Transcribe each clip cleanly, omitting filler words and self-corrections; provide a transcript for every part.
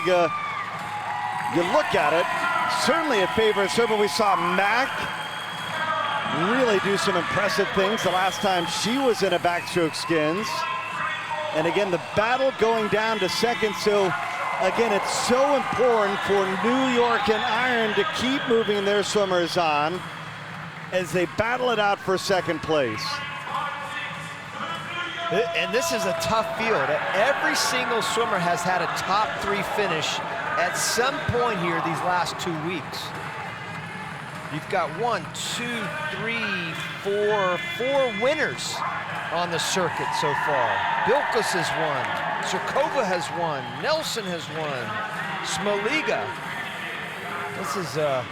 Schmoliga, you look at it, certainly it favors her, but we saw Mac really do some impressive things the last time she was in a backstroke skins. And again, the battle going down to second. So again, it's so important for New York and Iron to keep moving their swimmers on as they battle it out for second place. And this is a tough field. Every single swimmer has had a top 3 finish at some point here these last 2 weeks. You've got 1, 2, 3, 4 winners on the circuit so far. Bilkus has won, Zerkova has won, Nelson has won, Schmoliga. This is a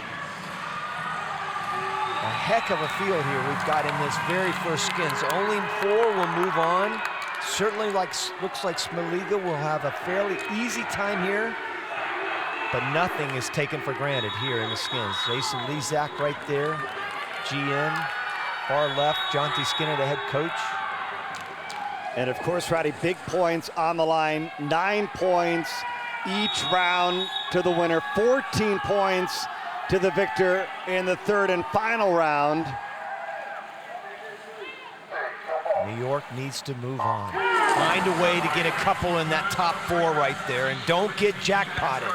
heck of a field here we've got in this very first skins. Only 4 will move on. Certainly looks like Schmoliga will have a fairly easy time here, but nothing is taken for granted here in the skins. Jason Lezak right there, GM. Far left, Jonty Skinner, the head coach. And of course, Roddy, big points on the line. 9 points each round to the winner. 14 points to the victor in the third and final round. New York needs to move on. Find a way to get a couple in that top 4 right there and don't get jackpotted.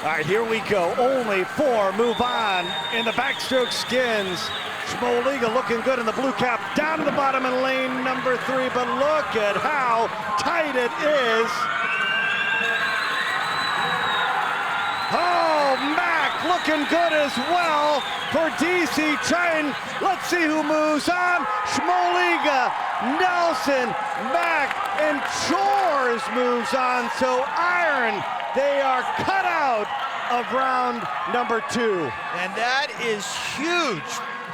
All right, here we go. Only 4 move on in the backstroke skins. Schmoliga looking good in the blue cap, down to the bottom in lane number 3, but look at how tight it is. Oh, Mac looking good as well for DC. Let's see who moves on. Schmoliga, Nelson, Mac, and Chores moves on. So Iron, they are cut out of round number 2. And that is huge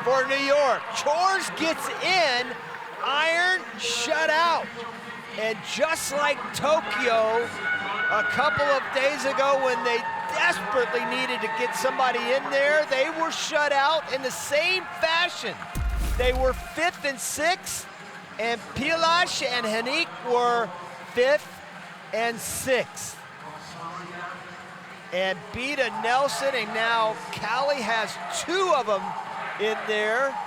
for New York. Chores gets in, Iron shut out. And just like Tokyo a couple of days ago when they desperately needed to get somebody in there, they were shut out in the same fashion. They were 5th and 6th, and Pilash and Hanik were 5th and 6th. And Beta Nelson, and now Callie has 2 of them in there.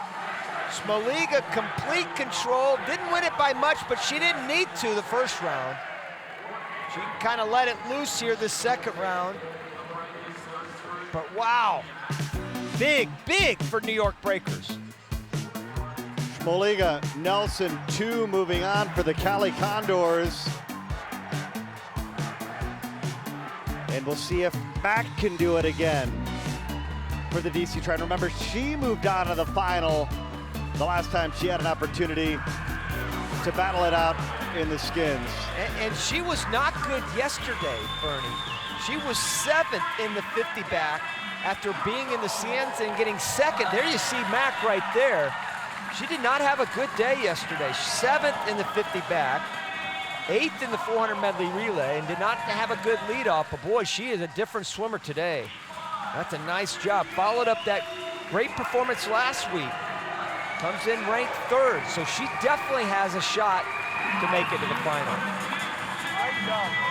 Schmoliga, complete control. Didn't win it by much, but she didn't need to the first round. She kind of let it loose here the second round. But wow, big for New York Breakers. Schmoliga, Nelson, 2 moving on for the Cali Condors. And we'll see if Mac can do it again for the DC Triton. Remember, she moved on to the final the last time she had an opportunity to battle it out in the skins. And she was not good yesterday, Bernie. She was 7th in the 50 back after being in the skins and getting 2nd. There you see Mac right there. She did not have a good day yesterday. 7th in the 50 back, 8th in the 400 medley relay, and did not have a good leadoff. But boy, she is a different swimmer today. That's a nice job. Followed up that great performance last week. Comes in ranked 3rd, so she definitely has a shot to make it to the final.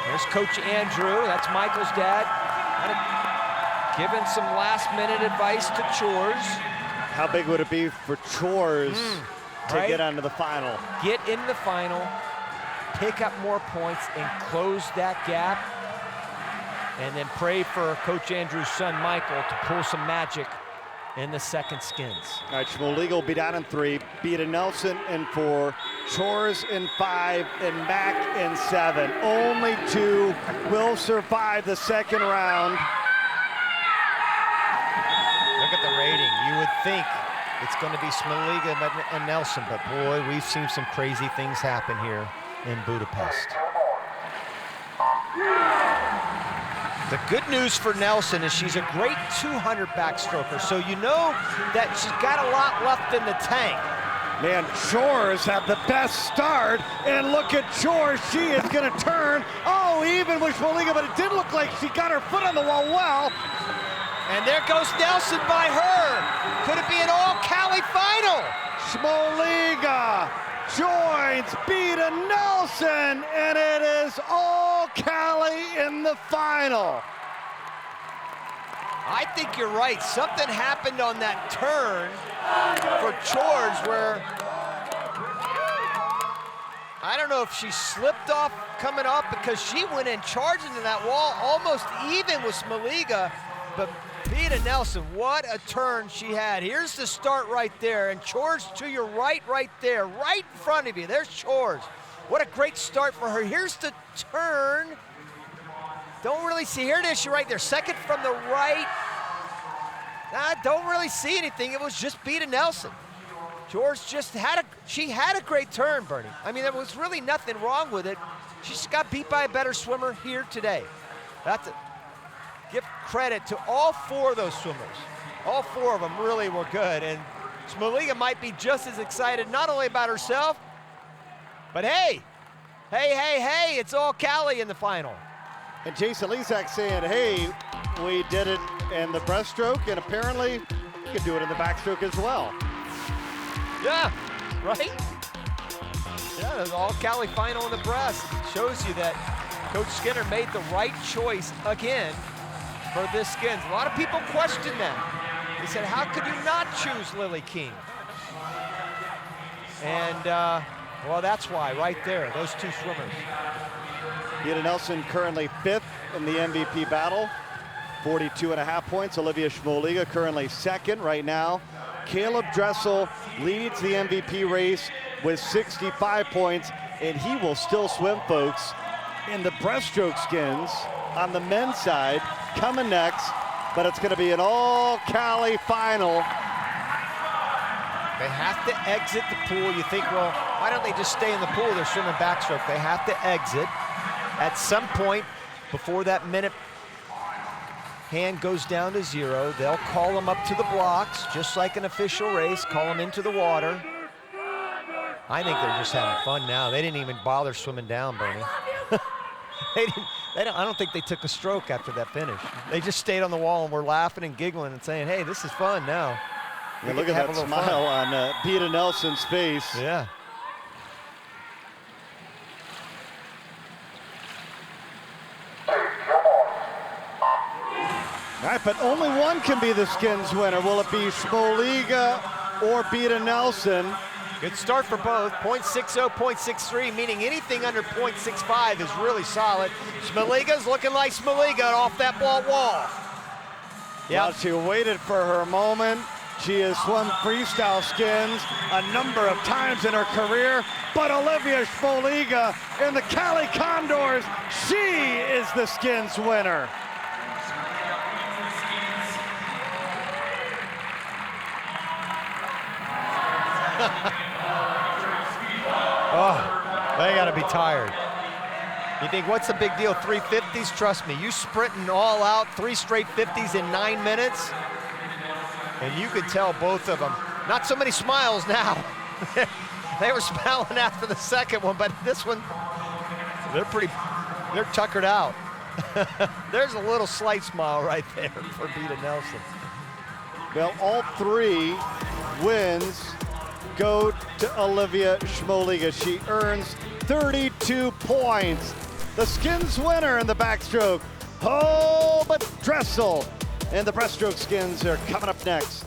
There's Coach Andrew, that's Michael's dad. Giving some last-minute advice to Chores. How big would it be for Chores to get onto the final? Get in the final, pick up more points, and close that gap. And then pray for Coach Andrew's son, Michael, to pull some magic in the second skins. All right, Schmoliga will be down in 3, Beta Nelson in 4, Chores in 5, and Mac in 7. Only 2 will survive the second round. Look at the rating. You would think it's going to be Schmoliga and Nelson, but boy, we've seen some crazy things happen here in Budapest. The good news for Nelson is she's a great 200 backstroker, so you know that she's got a lot left in the tank. Man, Chores had the best start, and look at Chores. She is going to turn. Oh, even with Schmoliga, but it did look like she got her foot on the wall well. And there goes Nelson by her. Could it be an all-Cali final? Schmoliga joins Beta Nelson, and it is all Callie in the final. I think you're right. Something happened on that turn for George where I don't know if she slipped off coming up because she went in charging to that wall, almost even with Smoliga, but Beta Nelson, what a turn she had. Here's the start right there, and George to your right there, right in front of you. There's George. What a great start for her. Here's the turn. Don't really see, here it is, she right there, second from the right. Don't really see anything, it was just Beta Nelson. George just she had a great turn, Bernie. I mean, there was really nothing wrong with it. She just got beat by a better swimmer here today. That's it. Give credit to all four of those swimmers. All four of them really were good, and Smoliga might be just as excited, not only about herself, but hey, it's all Callie in the final. And Jason Lezak saying, hey, we did it in the breaststroke, and apparently you can do it in the backstroke as well. Yeah, right? Yeah, there's all Callie final in the breast. It shows you that Coach Skinner made the right choice again for this skins. A lot of people question that. They said, how could you not choose Lily King? And, well, that's why, right there, those two swimmers. Beta Nelson currently 5th in the MVP battle, 42.5 points. Olivia Smoliga currently 2nd right now. Caleb Dressel leads the MVP race with 65 points, and he will still swim, folks, in the breaststroke skins on the men's side, coming next, but it's going to be an all-Callie final. They have to exit the pool. You think, well, why don't they just stay in the pool? They're swimming backstroke. They have to exit at some point before that minute hand goes down to 0. They'll call them up to the blocks, just like an official race, call them into the water. I think they're just having fun now. They didn't even bother swimming down, Bernie. I don't think they took a stroke after that finish. They just stayed on the wall and were laughing and giggling and saying, hey, this is fun now. Yeah, look at that smile on Beta Nelson's face. Yeah. All right, but only one can be the skins winner. Will it be Smoliga or Beta Nelson? Good start for both. 0.60, 0.63, meaning anything under 0.65 is really solid. Smoliga's looking like Smoliga off that wall. Yeah, well, she waited for her moment. She has swum freestyle skins a number of times in her career, but Olivia Smoliga in the Callie Condors, she is the skins winner. Oh, they gotta be tired. You think, what's the big deal? 350s? Trust me, you sprinting all out, 3 straight 50s in 9 minutes, and you could tell both of them. Not so many smiles now. They were smiling after the second one, but this one, they're tuckered out. There's a little slight smile right there for Beta Nelson. Well, all 3 wins go to Olivia Smoliga. She earns 32 points. The skins winner in the backstroke. Oh, but Dressel and the breaststroke skins are coming up next.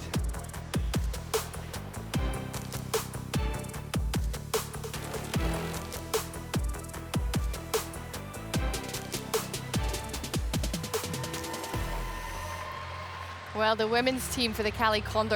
Well, the women's team for the Callie Condors